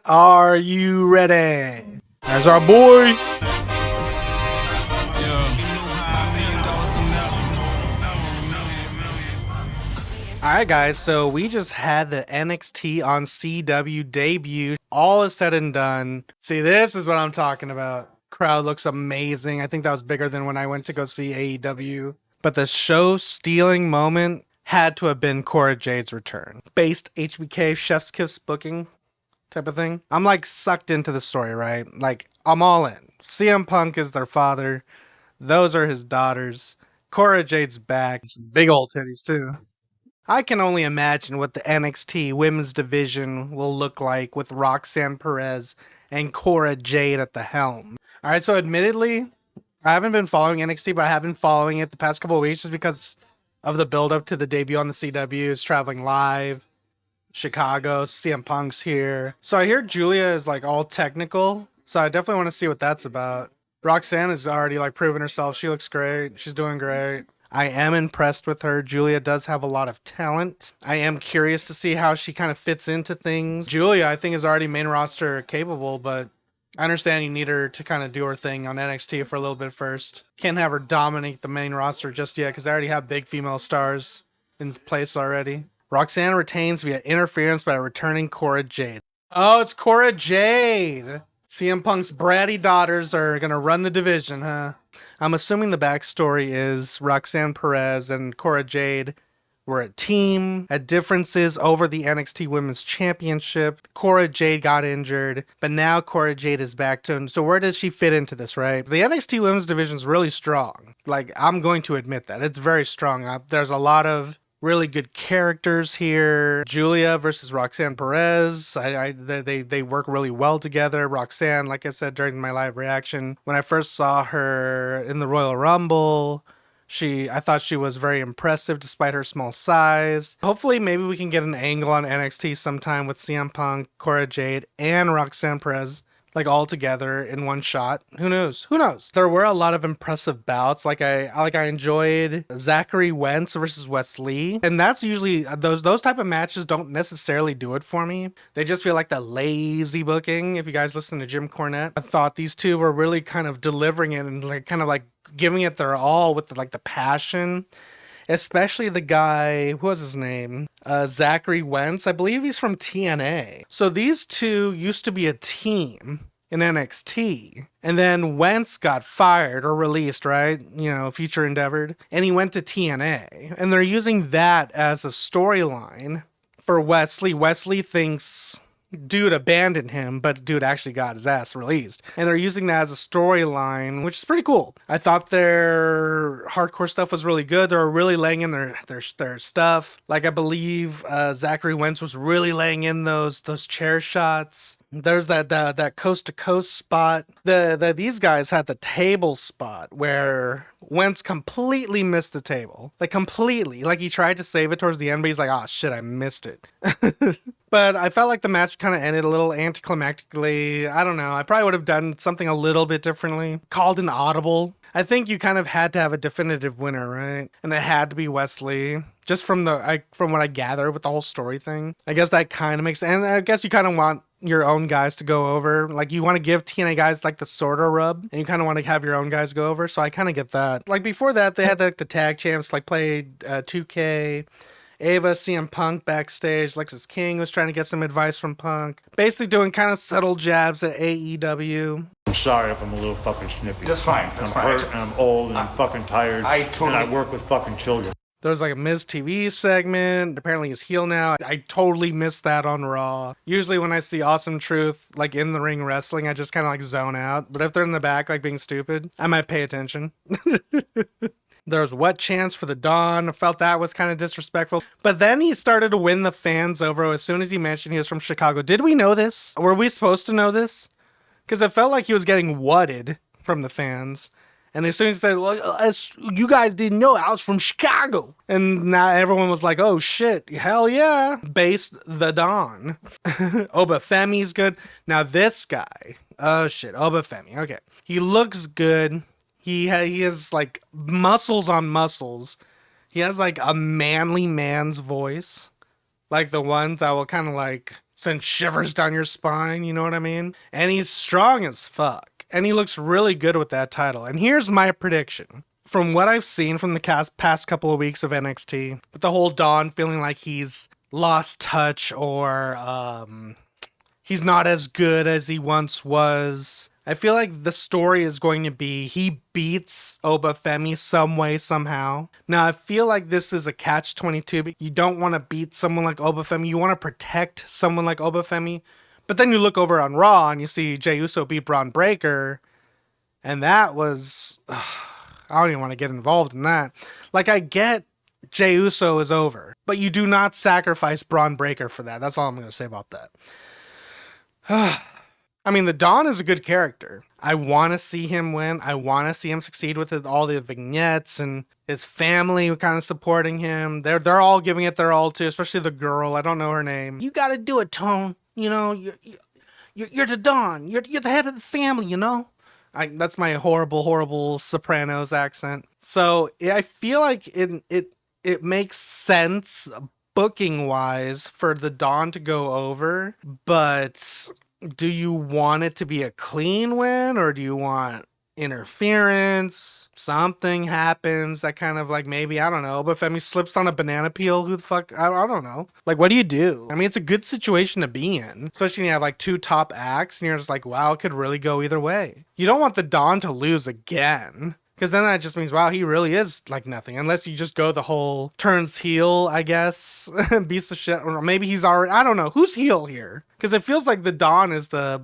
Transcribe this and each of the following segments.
Are you ready? There's our boy. Alright guys, so we just had the NXT on CW debut. All is said and done. See, this is what I'm talking about. Crowd looks amazing. I think that was bigger than when I went to go see AEW. But the show stealing moment had to have been Cora Jade's return. Based HBK Chef's Kiss booking type of thing. I'm like sucked into the story, right? Like I'm all in. CM Punk is their father. Those are his daughters. Cora Jade's back. Big old titties too. I can only imagine what the NXT women's division will look like with Roxanne Perez and Cora Jade at the helm. All right, so admittedly, I haven't been following NXT, but I have been following it the past couple of weeks just because of the build up to the debut on the CWs, traveling live, Chicago, CM Punk's here. So I hear Giulia is like all technical, so I definitely want to see what that's about. Roxanne is already like proven herself. She looks great. She's doing great. I am impressed with her. Giulia does have a lot of talent. I am curious to see how she kind of fits into things. Giulia, I think, is already main roster capable, but I understand you need her to kind of do her thing on NXT for a little bit first. Can't have her dominate the main roster just yet because they already have big female stars in place already. Roxanne retains via interference by returning Cora Jade. Oh, it's Cora Jade! CM Punk's bratty daughters are gonna run the division, huh? I'm assuming the backstory is Roxanne Perez and Cora Jade were a team, had differences over the NXT Women's Championship. Cora Jade got injured, but now Cora Jade is back to. So where does she fit into this, right? The NXT Women's division is really strong. Like, I'm going to admit that. It's very strong. There's a lot of really good characters here. Giulia versus Roxanne Perez. They work really well together. Roxanne, like I said during my live reaction, when I first saw her in the Royal Rumble, I thought she was very impressive despite her small size. Hopefully, maybe we can get an angle on NXT sometime with CM Punk, Cora Jade, and Roxanne Perez, like all together in one shot. Who knows? Who knows? There were a lot of impressive bouts. I enjoyed Zachary Wentz versus Wes Lee, and that's usually those type of matches don't necessarily do it for me. They just feel like the lazy booking. If you guys listen to Jim Cornette, I thought these two were really kind of delivering it and like kind of like giving it their all with the passion. Especially the guy, who was his name? Zachary Wentz. I believe he's from TNA. So these two used to be a team in NXT. And then Wentz got fired or released, right? You know, future endeavored. And he went to TNA. And they're using that as a storyline for Wesley. Wesley thinks dude abandoned him, but dude actually got his ass released. And they're using that as a storyline, which is pretty cool. I thought their hardcore stuff was really good. They were really laying in their stuff. Like I believe Zachary Wentz was really laying in those chair shots. There's that coast to coast spot. These guys had the table spot where Wentz completely missed the table. Like completely. Like he tried to save it towards the end, but he's like, oh shit, I missed it. But I felt like the match kind of ended a little anticlimactically. I don't know. I probably would have done something a little bit differently. Called an audible. I think you kind of had to have a definitive winner, right? And it had to be Wesley. Just from what I gather with the whole story thing. I guess that kind of makes sense. And I guess you kind of want your own guys to go over. Like you want to give TNA guys like the sort of rub, and you kind of want to have your own guys go over. So I kind of get that. Like before that, they had the tag champs like play 2K. Ava, CM Punk backstage. Lexis King was trying to get some advice from Punk. Basically doing kind of subtle jabs at AEW. I'm sorry if I'm a little fucking snippy. That's fine. I'm hurt and I'm old and I'm fucking tired. And I work with fucking children. There was like a Miz TV segment. Apparently he's heel now. I totally missed that on Raw. Usually when I see Awesome Truth like in the ring wrestling, I just kind of like zone out. But if they're in the back like being stupid, I might pay attention. There was What Chance for the Dawn. I felt that was kind of disrespectful. But then he started to win the fans over as soon as he mentioned he was from Chicago. Did we know this? Were we supposed to know this? Because it felt like he was getting whatted from the fans. And as soon as he said, well, you guys didn't know I was from Chicago. And now everyone was like, oh shit, hell yeah. Based the Dawn. Obafemi's good. Now this guy. Oh shit, Obafemi. Okay. He looks good. He has like muscles on muscles. He has like a manly man's voice. Like the ones that will kind of like send shivers down your spine, you know what I mean? And he's strong as fuck. And he looks really good with that title. And here's my prediction. From what I've seen from the past couple of weeks of NXT, with the whole Dawn feeling like he's lost touch or he's not as good as he once was. I feel like the story is going to be he beats Obafemi some way, somehow. Now, I feel like this is a catch-22, but you don't want to beat someone like Obafemi. You want to protect someone like Obafemi. But then you look over on Raw and you see Jey Uso beat Braun Breaker. And that was... I don't even want to get involved in that. Like, I get Jey Uso is over, but you do not sacrifice Braun Breaker for that. That's all I'm going to say about that. I mean, the Don is a good character. I want to see him win. I want to see him succeed with all the vignettes and his family kind of supporting him. They're all giving it their all too, especially the girl. I don't know her name. You got to do it, Tone. You know, you're the Don. You're the head of the family, you know? That's my horrible Sopranos accent. So I feel like it makes sense booking wise for the Dawn to go over, but do you want it to be a clean win or do you want interference? Something happens that kind of like maybe, I don't know, but Femi slips on a banana peel, who the fuck? I don't know. Like, what do you do? I mean, it's a good situation to be in, especially when you have like two top acts and you're just like, wow, it could really go either way. You don't want the Dawn to lose again. Because then that just means, wow, he really is like nothing. Unless you just go the whole turns heel, I guess. Beats the shit. Or maybe he's already, I don't know. Who's heel here? Because it feels like the Dawn is the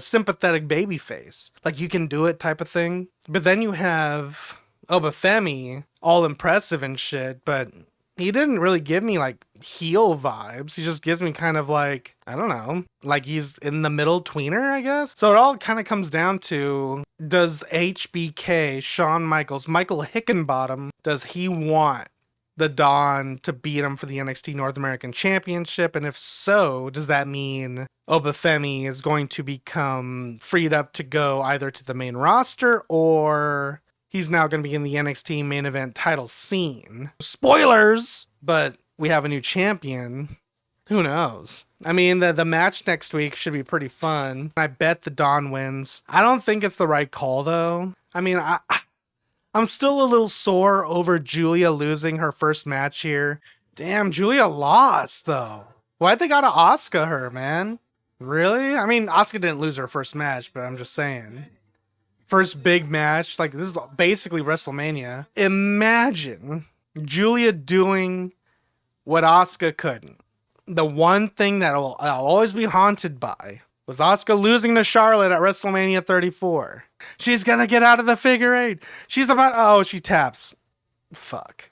sympathetic baby face. Like, you can do it type of thing. But then you have Obafemi, all impressive and shit, but he didn't really give me like heel vibes. He just gives me kind of like, I don't know, like he's in the middle tweener, I guess. So it all kind of comes down to, does HBK, Shawn Michaels, Michael Hickenbottom, does he want the Dawn to beat him for the NXT North American Championship? And if so, does that mean Obafemi is going to become freed up to go either to the main roster or he's now going to be in the NXT main event title scene? Spoilers! But we have a new champion. Who knows? I mean, the match next week should be pretty fun. I bet the Dawn wins. I don't think it's the right call, though. I mean, I'm still a little sore over Giulia losing her first match here. Damn, Giulia lost, though. Why'd they gotta Asuka her, man? Really? I mean, Asuka didn't lose her first match, but I'm just saying. First big match, like, this is basically WrestleMania. Imagine Giulia doing what Asuka couldn't. The one thing that I'll always be haunted by was Asuka losing to Charlotte at WrestleMania 34. She's gonna get out of the figure eight. She's about, oh, she taps. Fuck.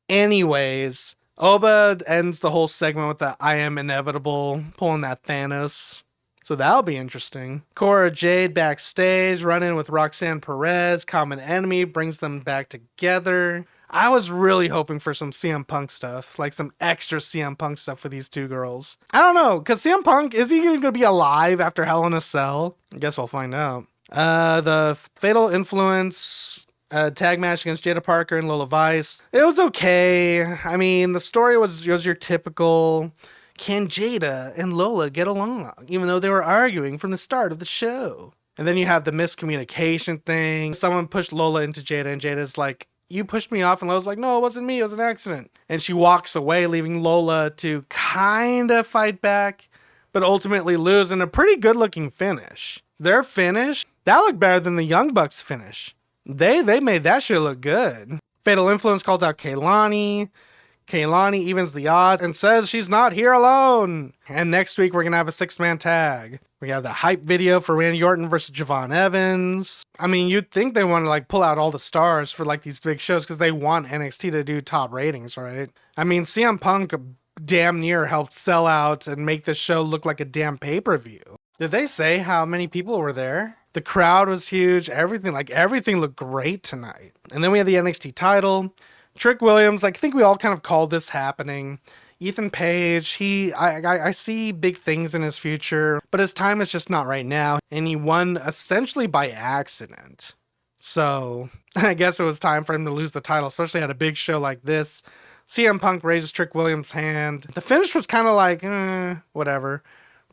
Anyways, Oba ends the whole segment with the I am inevitable, pulling that Thanos. So that'll be interesting. Cora Jade backstage, running with Roxanne Perez, common enemy, brings them back together. I was really hoping for some CM Punk stuff, like some extra CM Punk stuff for these two girls. I don't know, because CM Punk, is he going to be alive after Hell in a Cell? I guess we'll find out. The Fatal Influence tag match against Jada Parker and Lola Vice. It was okay. I mean, the story was your typical, can Jada and Lola get along, even though they were arguing from the start of the show? And then you have the miscommunication thing. Someone pushed Lola into Jada, and Jada's like, you pushed me off, and Lola's like, no, it wasn't me, it was an accident. And she walks away, leaving Lola to kind of fight back, but ultimately lose in a pretty good-looking finish. Their finish, that looked better than the Young Bucks finish. They made that shit look good. Fatal Influence calls out Kaylani. Kaylani evens the odds and says she's not here alone. And next week, we're going to have a 6-man tag. We have the hype video for Randy Orton versus Javon Evans. I mean, you'd think they want to like pull out all the stars for like these big shows because they want NXT to do top ratings, right? I mean, CM Punk damn near helped sell out and make this show look like a damn pay-per-view. Did they say how many people were there? The crowd was huge. Everything looked great tonight. And then we had the NXT title. Trick Williams, I think we all kind of called this happening. Ethan Page, I see big things in his future, but his time is just not right now. And he won essentially by accident. So I guess it was time for him to lose the title, especially at a big show like this. CM Punk raises Trick Williams' hand. The finish was kind of like, whatever.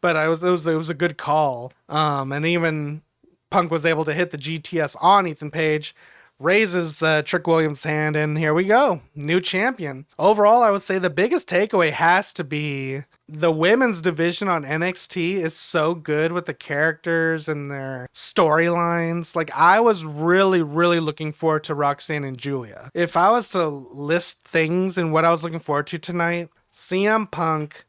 But it was a good call. And even Punk was able to hit the GTS on Ethan Page, raises Trick Williams' hand, and here we go. New champion. Overall, I would say the biggest takeaway has to be the women's division on NXT is so good with the characters and their storylines. Like, I was really, really looking forward to Roxanne and Giulia. If I was to list things and what I was looking forward to tonight, CM Punk,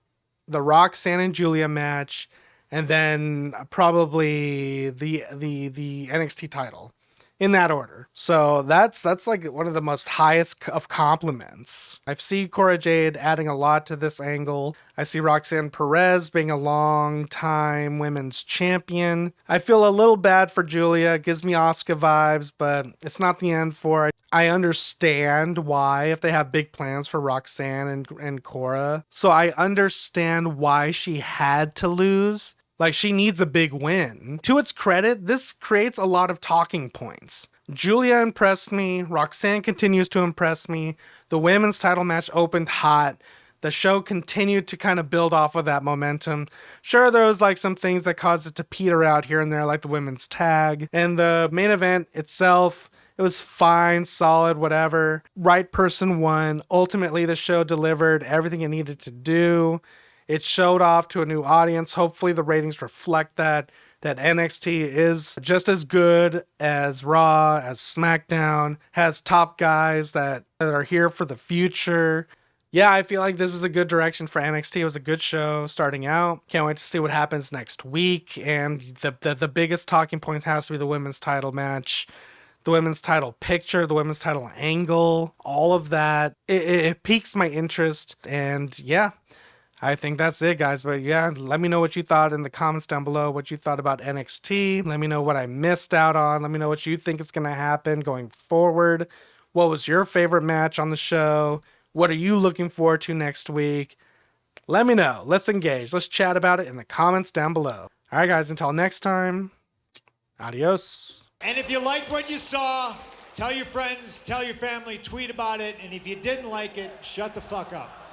the Roxanne and Giulia match, and then probably the NXT title. In that order. So that's like one of the most highest of compliments. I see Cora Jade adding a lot to this angle. I see Roxanne Perez being a long time women's champion. I feel a little bad for Giulia. It gives me Asuka vibes, but it's not the end for it. I understand why, if they have big plans for Roxanne and Cora. So I understand why she had to lose. Like, she needs a big win. To its credit, this creates a lot of talking points. Giulia impressed me. Roxanne continues to impress me. The women's title match opened hot. The show continued to kind of build off of that momentum. Sure, there was like some things that caused it to peter out here and there, like the women's tag. And the main event itself, it was fine, solid, whatever. Right person won. Ultimately, the show delivered everything it needed to do. It showed off to a new audience. Hopefully the ratings reflect that NXT is just as good as Raw, as SmackDown, has top guys that are here for the future. Yeah, I feel like this is a good direction for NXT. It was a good show starting out. Can't wait to see what happens next week. And the biggest talking point has to be the women's title match, the women's title picture, the women's title angle, all of that. It piques my interest. And yeah, I think that's it, guys. But yeah, let me know what you thought in the comments down below, what you thought about NXT. Let me know what I missed out on. Let me know what you think is going to happen going forward. What was your favorite match on the show? What are you looking forward to next week? Let me know. Let's engage. Let's chat about it in the comments down below. All right, guys, until next time, adios. And if you liked what you saw, tell your friends, tell your family, tweet about it. And if you didn't like it, shut the fuck up.